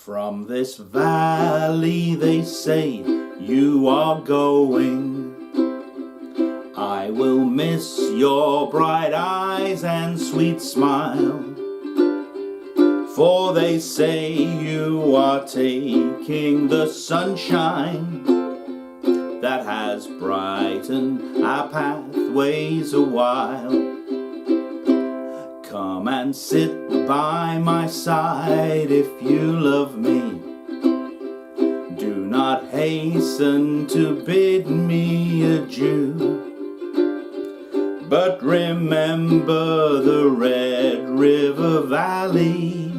From this valley they say you are going. I will miss your bright eyes and sweet smile, for they say you are taking the sunshine that has brightened our pathways a while. Come and sit by my side if you love me. Do not hasten to bid me adieu, but remember the Red River Valley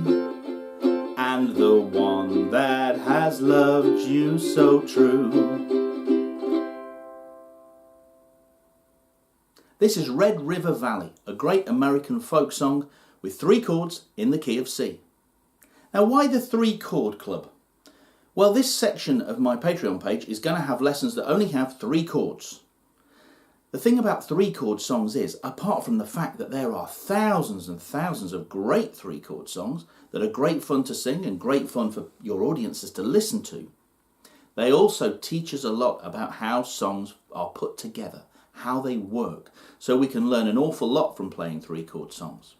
and the one that has loved you so true. This is Red River Valley, a great American folk song with 3 chords in the key of C. Now, why the 3 chord club? Well, this section of my Patreon page is going to have lessons that only have 3 chords. The thing about 3 chord songs is, apart from the fact that there are thousands and thousands of great 3 chord songs that are great fun to sing and great fun for your audiences to listen to, they also teach us a lot about how songs are put together, how they work, so we can learn an awful lot from playing 3 chord songs.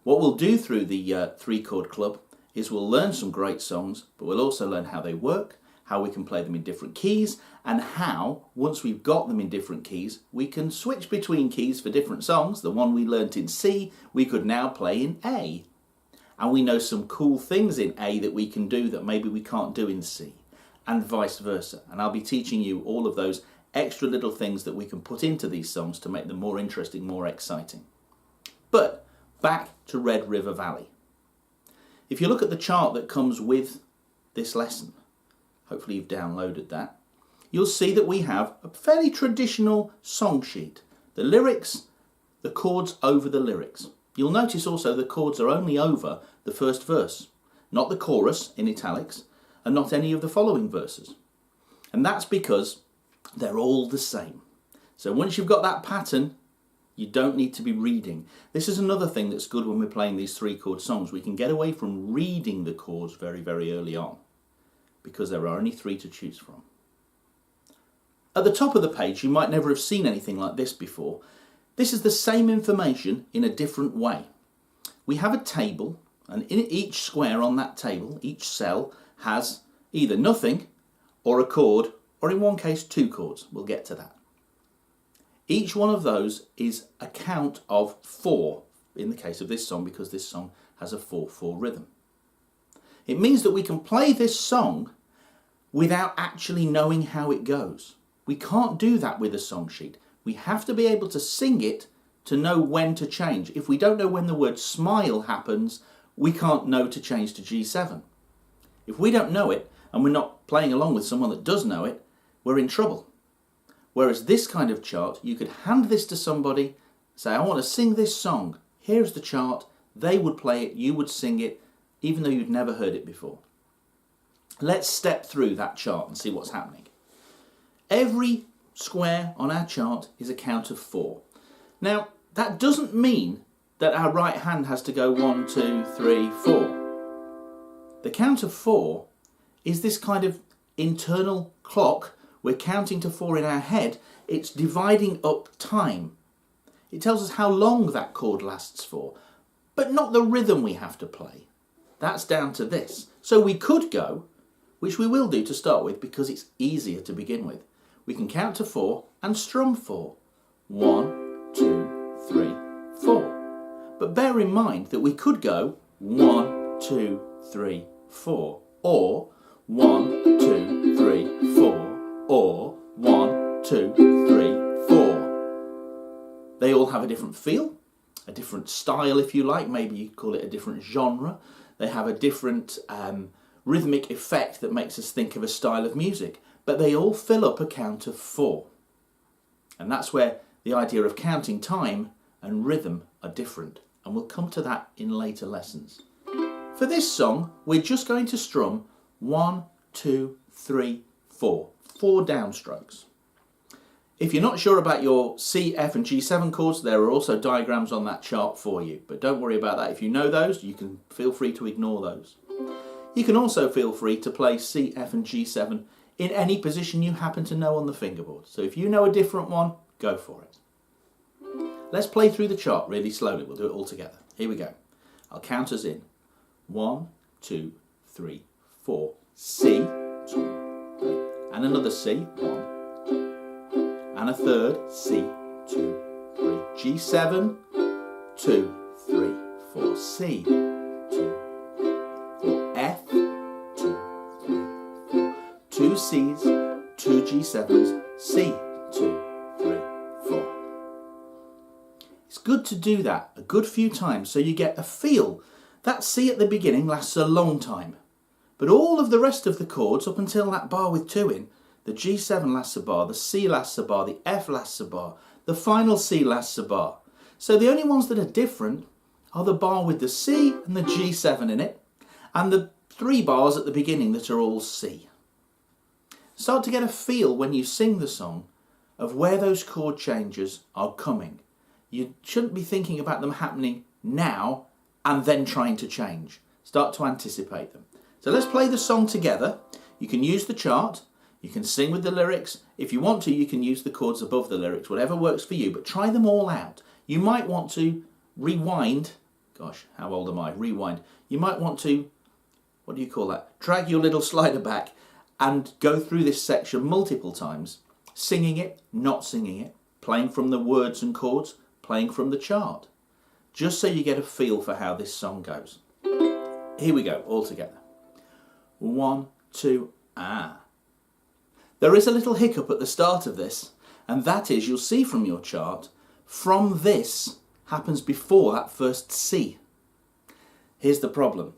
What we'll do through the 3 chord club is we'll learn some great songs, but we'll also learn how they work, how we can play them in different keys, and how, once we've got them in different keys, we can switch between keys for different songs. The one we learnt in C, we could now play in A. And we know some cool things in A that we can do that maybe we can't do in C, and vice versa. And I'll be teaching you all of those extra little things that we can put into these songs to make them more interesting, more exciting. But back to Red River Valley. If you look at the chart that comes with this lesson, hopefully you've downloaded that, you'll see that we have a fairly traditional song sheet. The lyrics, the chords over the lyrics. You'll notice also the chords are only over the first verse, not the chorus in italics, and not any of the following verses. And that's because they're all the same. So once you've got that pattern, you don't need to be reading. This is another thing that's good when we're playing these 3 chord songs. We can get away from reading the chords very, very early on, because there are only 3 to choose from. At the top of the page, you might never have seen anything like this before. This is the same information in a different way. We have a table, and in each square on that table, each cell has either nothing or a chord, or in one case 2 chords. We'll get to that. Each one of those is a count of 4 in the case of this song, because this song has a 4/4 rhythm. It means that we can play this song without actually knowing how it goes. We can't do that with a song sheet. We have to be able to sing it to know when to change. If we don't know when the word smile happens, we can't know to change to G7. If we don't know it, and we're not playing along with someone that does know it, we're in trouble. Whereas this kind of chart, you could hand this to somebody, say, I want to sing this song. Here's the chart. They would play it, you would sing it, even though you'd never heard it before. Let's step through that chart and see what's happening. Every square on our chart is a count of 4. Now, that doesn't mean that our right hand has to go 1, 2, 3, 4. The count of 4 is this kind of internal clock. We're counting to 4 in our head. It's dividing up time. It tells us how long that chord lasts for, but not the rhythm we have to play. That's down to this. So we could go, which we will do to start with because it's easier to begin with. We can count to 4 and strum 4. 1, 2, 3, 4. But bear in mind that we could go 1, 2, 3, 4, or 1, 2, 3, 4. Or 1, 2, 3, 4. They all have a different feel, a different style if you like, maybe you call it a different genre. They have a different rhythmic effect that makes us think of a style of music, but they all fill up a count of 4. And that's where the idea of counting time and rhythm are different, and we'll come to that in later lessons. For this song, we're just going to strum 1, 2, 3, 4. 4 downstrokes. If you're not sure about your C, F and G7 chords, there are also diagrams on that chart for you. But don't worry about that. If you know those, you can feel free to ignore those. You can also feel free to play C, F and G7 in any position you happen to know on the fingerboard. So if you know a different one, go for it. Let's play through the chart really slowly. We'll do it all together. Here we go. I'll count us in. 1, 2, 3, 4. C, 2, 3. And another C, 1. And a third, C, 2, 3. G7, 2, 3, 4. C, 2, 4. F, 2, 3, 4. 2 Cs, 2 G7s, C, 2, 3, 4. It's good to do that a good few times so you get a feel. That C at the beginning lasts a long time. But all of the rest of the chords up until that bar with 2 in, the G7 lasts a bar, the C lasts a bar, the F lasts a bar, the final C lasts a bar. So the only ones that are different are the bar with the C and the G7 in it, and the 3 bars at the beginning that are all C. Start to get a feel when you sing the song of where those chord changes are coming. You shouldn't be thinking about them happening now and then trying to change. Start to anticipate them. So let's play the song together. You can use the chart, you can sing with the lyrics. If you want to, you can use the chords above the lyrics, whatever works for you, but try them all out. You might want to rewind. Gosh, how old am I? Rewind. You might want to, what do you call that? Drag your little slider back and go through this section multiple times, singing it, not singing it, playing from the words and chords, playing from the chart, just so you get a feel for how this song goes. Here we go, all together. 1, 2, ah. There is a little hiccup at the start of this, and that is, you'll see from your chart, from this happens before that first C. Here's the problem.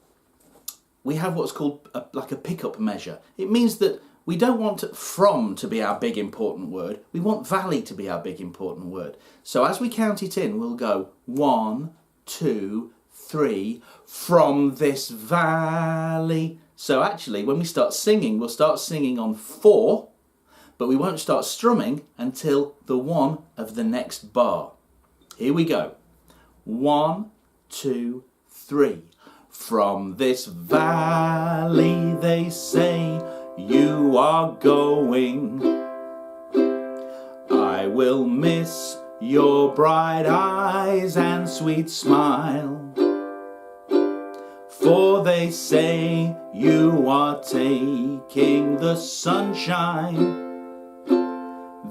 We have what's called like a pickup measure. It means that we don't want from to be our big important word. We want valley to be our big important word. So as we count it in, we'll go 1, 2, 3, from this valley. So actually, when we start singing, we'll start singing on 4, but we won't start strumming until the 1 of the next bar. Here we go. 1, 2, 3. From this valley, they say, you are going. I will miss your bright eyes and sweet smile, for they say you are taking the sunshine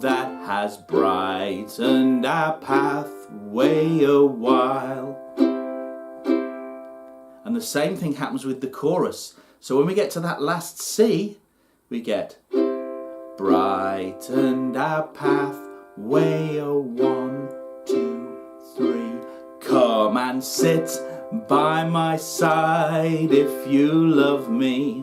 that has brightened our pathway a while. And the same thing happens with the chorus. So when we get to that last C, we get brightened our pathway a 1, 2, 3. Come and sit by my side if you love me.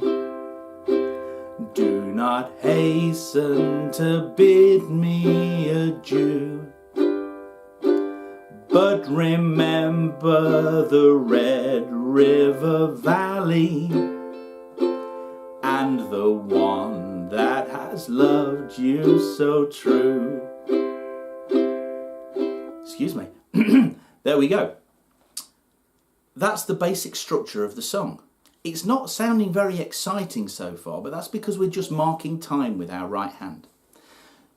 Do not hasten to bid me adieu, but remember the Red River Valley and the one that has loved you so true. Excuse me. There we go. That's the basic structure of the song. It's not sounding very exciting so far, but that's because we're just marking time with our right hand.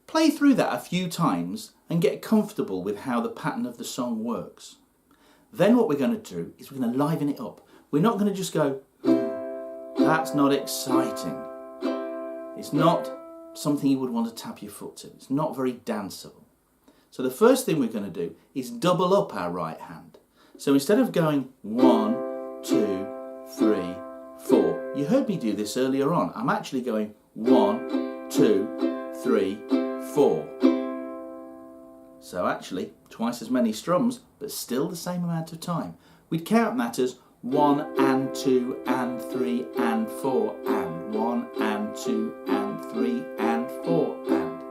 Play through that a few times and get comfortable with how the pattern of the song works. Then what we're going to do is we're going to liven it up. We're not going to just go, that's not exciting. It's not something you would want to tap your foot to. It's not very danceable. So the first thing we're going to do is double up our right hand. So instead of going 1, 2, 3, 4, you heard me do this earlier on. I'm actually going 1, 2, 3, 4. So actually, twice as many strums, but still the same amount of time. We'd count that as 1 and 2 and 3 and 4 and 1 and 2 and 3 and 4 and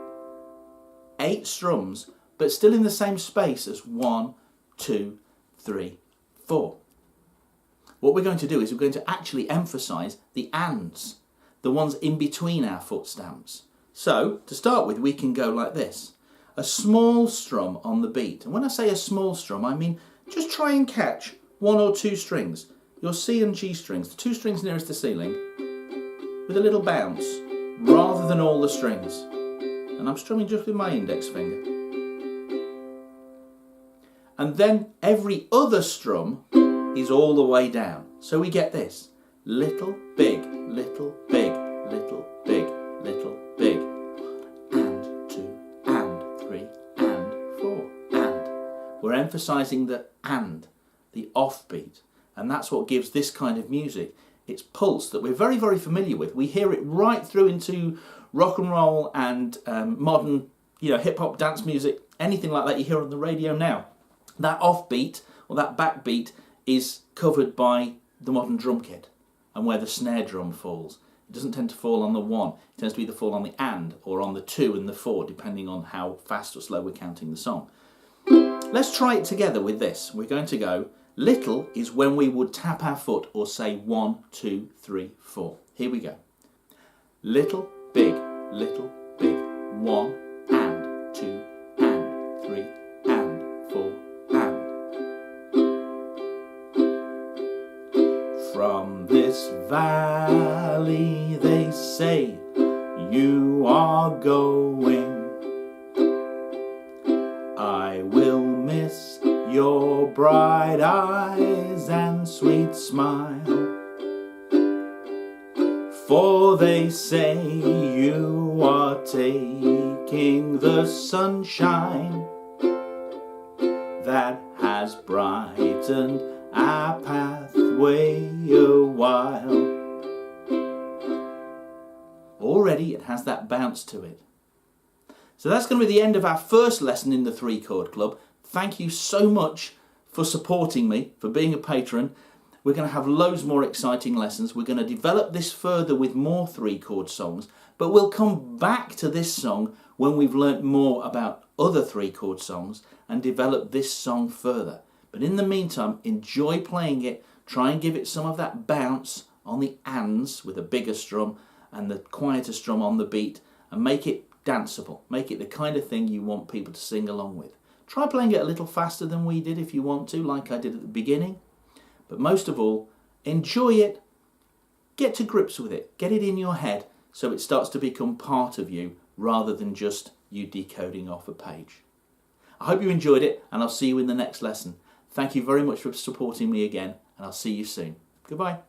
8 strums, but still in the same space as 1, 2, 3, 4. What we're going to do is we're going to actually emphasise the ands, the ones in between our foot stamps. So, to start with, we can go like this. A small strum on the beat. And when I say a small strum, I mean just try and catch 1 or 2 strings. your C and G strings, the two strings nearest the ceiling, with a little bounce, rather than all the strings. And I'm strumming just with my index finger. And then every other strum is all the way down. So we get this. Little, big, little, big, little, big, little, big. And 2, and 3, and 4, and. We're emphasising the and, the offbeat. And that's what gives this kind of music its pulse that we're very, very familiar with. We hear it right through into rock and roll and modern, hip-hop dance music, anything like that you hear on the radio now. That offbeat, or that backbeat, is covered by the modern drum kit and where the snare drum falls. It doesn't tend to fall on the 1. It tends to either fall on the and or on the 2 and the 4, depending on how fast or slow we're counting the song. Let's try it together with this. We're going to go, little is when we would tap our foot or say 1, 2, 3, 4. Here we go. Little, big, 1, and 2, and 3, and 4, and. From this valley they say you are going. I will miss your bright eyes and sweet smile, for they say you are taking the sunshine that has brightened our pathway a while. Already it has that bounce to it. So that's going to be the end of our first lesson in the 3-Chord Club. Thank you so much for supporting me, for being a patron. We're going to have loads more exciting lessons. We're going to develop this further with more 3-chord songs, but we'll come back to this song when we've learnt more about other 3-chord songs and develop this song further. But in the meantime, enjoy playing it. Try and give it some of that bounce on the ands with a bigger strum and the quieter strum on the beat, and make it danceable. Make it the kind of thing you want people to sing along with. Try playing it a little faster than we did if you want to, like I did at the beginning. But most of all, enjoy it, get to grips with it, get it in your head so it starts to become part of you rather than just you decoding off a page. I hope you enjoyed it, and I'll see you in the next lesson. Thank you very much for supporting me again, and I'll see you soon. Goodbye.